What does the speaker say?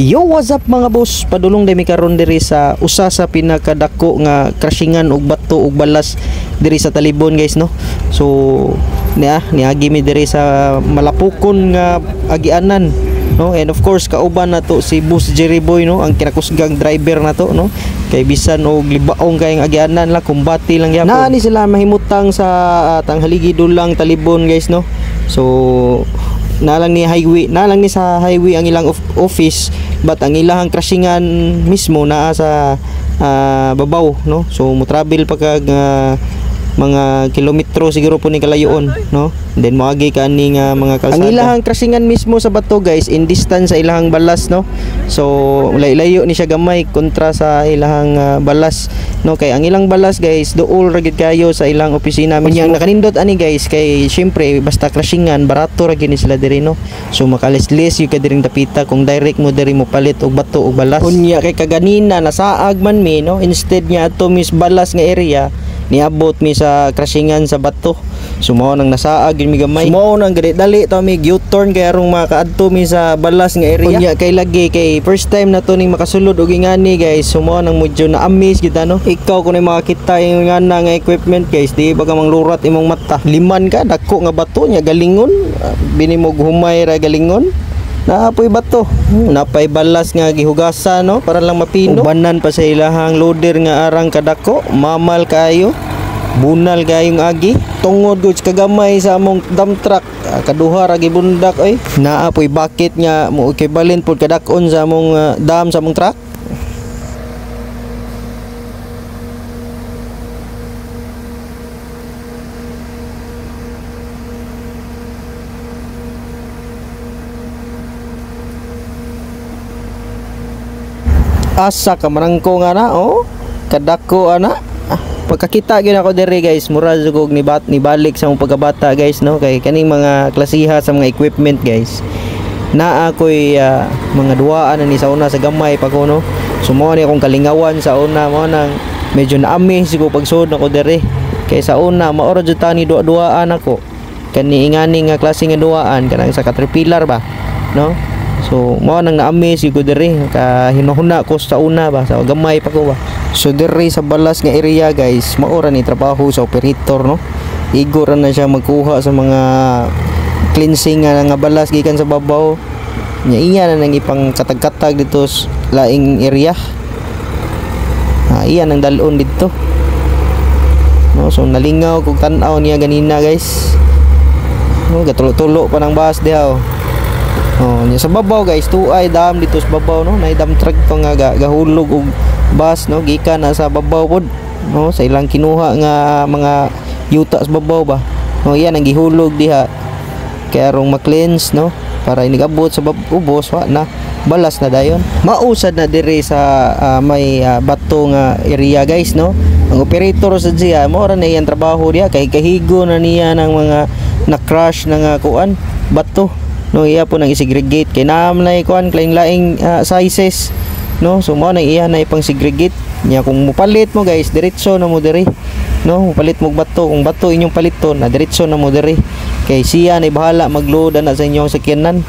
Yo, what's up mga boss? Padulong dami karon diri sa usa sa pinakadako nga crashingan og bato og balas diri sa Talibon, guys, no. So niagi mi diri sa malapukon nga agianan, no. And of course kauban nato si Boss Jerry Boy, no, ang kinakusgang driver nato, no. Kay bisan og libaong kay ang agianan la kumbati lang gyapon. Naani sila mahimutang sa tanghaligi dulang Talibon, guys, no. So nalang ni sa highway ang ilang office, but ang ilang crashingan mismo naa sa babaw, no. So mo travel pa kag mga kilometro siguro po ni kalayoon, no. Then moagi kani nga mga kalsada. Ang ilang crashingan mismo sa bato, guys, in distance sa ilang balas, no. So layo ni siya gamay kontra sa ilang balas, no. Kay ang ilang balas, guys, duol ra gid kayo sa ilang opisina mismo. Yang nakanindot ani, guys, kay syempre basta crashingan barato ra gid ni sila diri, no. So makalislis yung kadiring dapita kung direct mo diri mo palit og bato og balas. Unya kay kaganina nasaag man mi, no, instead niya ato mis balas nga area niabot mi sa crashingan sa bato. Sumo nang nasaag mi gamay. Sumo nang dali to mi U-turn kay arong makaadto mi sa balas nga area. Unya kay lagi kay first time na to ning makasulod og ingani, guys. Sumo nang medyo na amaze kita, no. Ikaw kun makakita yung ngana nga equipment, guys, di ba ka manglurat imong mata. Liman ka dako nga bato nya galingon, binimog humay ra galingon. Naapoy bato, napay balas nga gihugasan, no, para lang mapino. Ubanan pa sa ilahang loader nga arang kadako, mamal kayo, bunal kayong agi, tungod gud kagamay sa among dump truck, kaduha ra gibundak oy. Naapoy bucket nga mo kay balin pud kadakon sa among dam sa among truck. Asa ka marangko nga na, oh, kadako ana. Pagkakita gyud ako diri, guys, mura jugog ni balik sa mong pagkabata, guys, no. Kay kaning mga klasiha sa mga equipment, guys, naa ako'y mga duaan na ni sa una sa gamay pa ko, no. Sumo ni akong kalingawan sa una, mo nang medyo naami siguro pagsud nako diri. Kay sa una maoro jud ta ni duaan ako. Kani ingani nga klase nga duaan kanang sa Caterpillar ba, no. So mo nang na-amaze ko diri ka hinahuna ko sa una ba sa gamay pa ko ba. So diri sa balas nga area, guys, maora ni trabaho sa operator, no. Igor na siya magkuha sa mga cleansing nga balas gikan sa babaw. Nya iya na nang ipang katag-katag dito sa laing area. Iya nang dalon dito, no. So nalingaw kog tan-aw niya ganina, guys, no, gatulo-tulo pa nang bus diha, oh. Oh, nya sa babaw, guys, tuay dam dito sa babaw, no. Nay dam truck pa nga gahulog og bus, no, gikan na sa babaw pod, no, sa ilang kinuha nga mga yuta sa babaw ba. No, iyan ang gihulog diha kay arong ma-cleanse, no, para inigabot sa ubos wa na balas na dayon. Mausad na diri sa may bato nga area, guys, no. Ang operator sa diya mo ra na iyang trabaho diha kay kahigo na niya ng mga na-crash na nga kuan bato, no. Iya po nang i-segregate kay naam na ikuan laing sizes, no. So mo nang iya na ipang segregate nya. Kung mupalit mo, guys, diretso na mo diri, no. Mupalit mo bato, kung bato inyong paliton na diretso na mo diri kay siya na bahala magload na sa inyong sakyanan.